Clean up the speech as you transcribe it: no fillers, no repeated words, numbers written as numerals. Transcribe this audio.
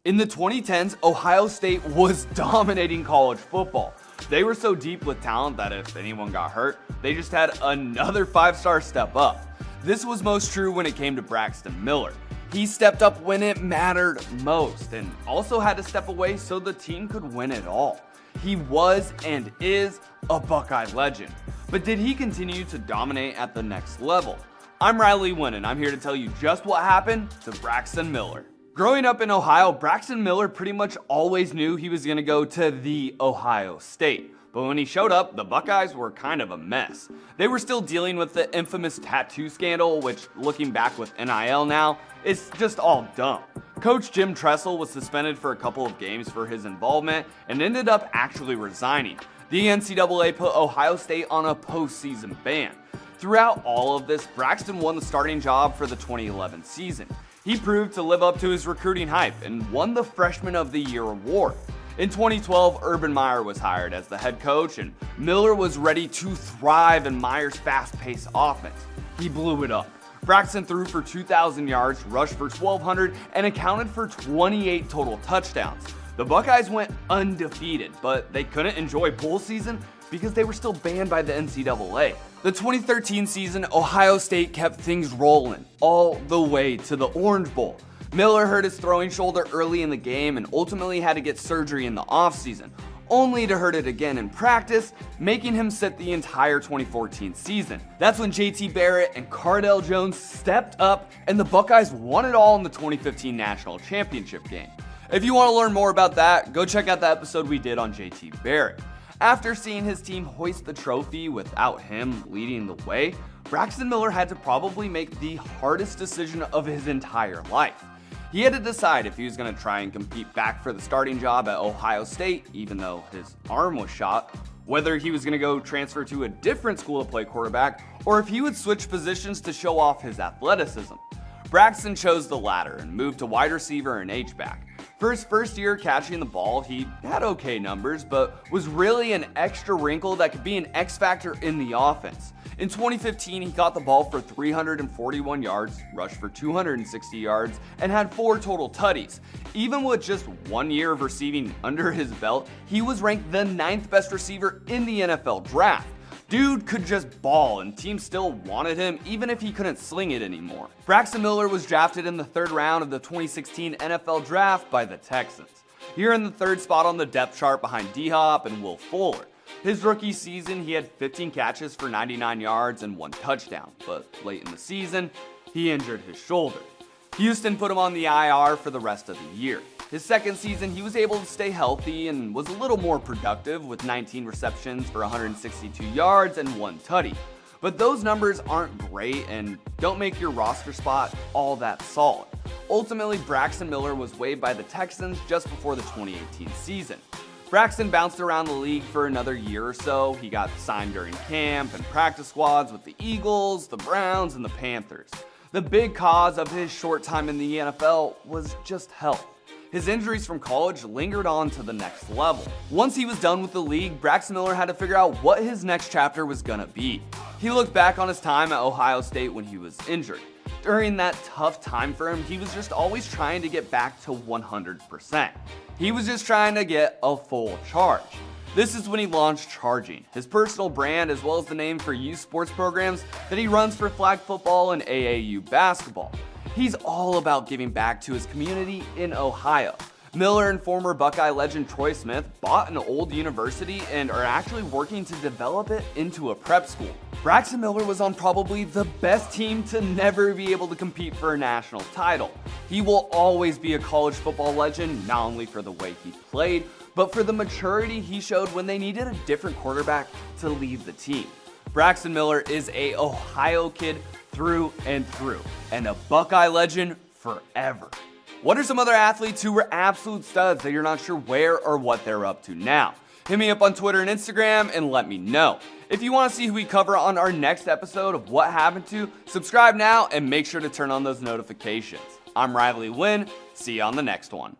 In the 2010s, Ohio State was dominating college football. They were so deep with talent that if anyone got hurt, they just had another 5-star step up. This was most true when it came to Braxton Miller. He stepped up when it mattered most and also had to step away so the team could win it all. He was and is a Buckeye legend. But did he continue to dominate at the next level? I'm Riley Winn, and I'm here to tell you just what happened to Braxton Miller. Growing up in Ohio, Braxton Miller pretty much always knew he was going to go to the Ohio State. But when he showed up, the Buckeyes were kind of a mess. They were still dealing with the infamous tattoo scandal, which, looking back with NIL now, is just all dumb. Coach Jim Tressel was suspended for a couple of games for his involvement and ended up actually resigning. The NCAA put Ohio State on a postseason ban. Throughout all of this, Braxton won the starting job for the 2011 season. He proved to live up to his recruiting hype and won the Freshman of the Year award. In 2012, Urban Meyer was hired as the head coach, and Miller was ready to thrive in Meyer's fast-paced offense. He blew it up. Braxton threw for 2,000 yards, rushed for 1,200, and accounted for 28 total touchdowns. The Buckeyes went undefeated, but they couldn't enjoy bowl season because they were still banned by the NCAA. The 2013 season, Ohio State kept things rolling all the way to the Orange Bowl. Miller hurt his throwing shoulder early in the game and ultimately had to get surgery in the offseason, only to hurt it again in practice, making him sit the entire 2014 season. That's when JT Barrett and Cardale Jones stepped up and the Buckeyes won it all in the 2015 National Championship game. If you want to learn more about that, go check out the episode we did on JT Barrett. After seeing his team hoist the trophy without him leading the way, Braxton Miller had to probably make the hardest decision of his entire life. He had to decide if he was going to try and compete back for the starting job at Ohio State, even though his arm was shot, whether he was going to go transfer to a different school to play quarterback, or if he would switch positions to show off his athleticism. Braxton chose the latter and moved to wide receiver and H-back. For his first year catching the ball, he had okay numbers, but was really an extra wrinkle that could be an X factor in the offense. In 2015, he caught the ball for 341 yards, rushed for 260 yards, and had 4 total tutties. Even with just 1 year of receiving under his belt, he was ranked the 9th best receiver in the NFL draft. Dude could just ball, and teams still wanted him even if he couldn't sling it anymore. Braxton Miller was drafted in the 3rd round of the 2016 NFL Draft by the Texans. Here in the 3rd spot on the depth chart behind D-Hop and Will Fuller. His rookie season, he had 15 catches for 99 yards and 1 touchdown, but late in the season, he injured his shoulder. Houston put him on the IR for the rest of the year. His second season, he was able to stay healthy and was a little more productive with 19 receptions for 162 yards and 1 tutty. But those numbers aren't great and don't make your roster spot all that solid. Ultimately, Braxton Miller was waived by the Texans just before the 2018 season. Braxton bounced around the league for another year or so. He got signed during camp and practice squads with the Eagles, the Browns, and the Panthers. The big cause of his short time in the NFL was just health. His injuries from college lingered on to the next level. Once he was done with the league, Braxton Miller had to figure out what his next chapter was gonna be. He looked back on his time at Ohio State when he was injured. During that tough time for him, he was just always trying to get back to 100%. He was just trying to get a full charge. This is when he launched Charging, his personal brand as well as the name for youth sports programs that he runs for flag football and AAU basketball. He's all about giving back to his community in Ohio. Miller and former Buckeye legend Troy Smith bought an old university and are actually working to develop it into a prep school. Braxton Miller was on probably the best team to never be able to compete for a national title. He will always be a college football legend, not only for the way he played, but for the maturity he showed when they needed a different quarterback to lead the team. Braxton Miller is a Ohio kid through and through, and a Buckeye legend forever. What are some other athletes who were absolute studs that you're not sure where or what they're up to now? Hit me up on Twitter and Instagram and let me know. If you want to see who we cover on our next episode of What Happened To, subscribe now and make sure to turn on those notifications. I'm Riley Winn. See you on the next one.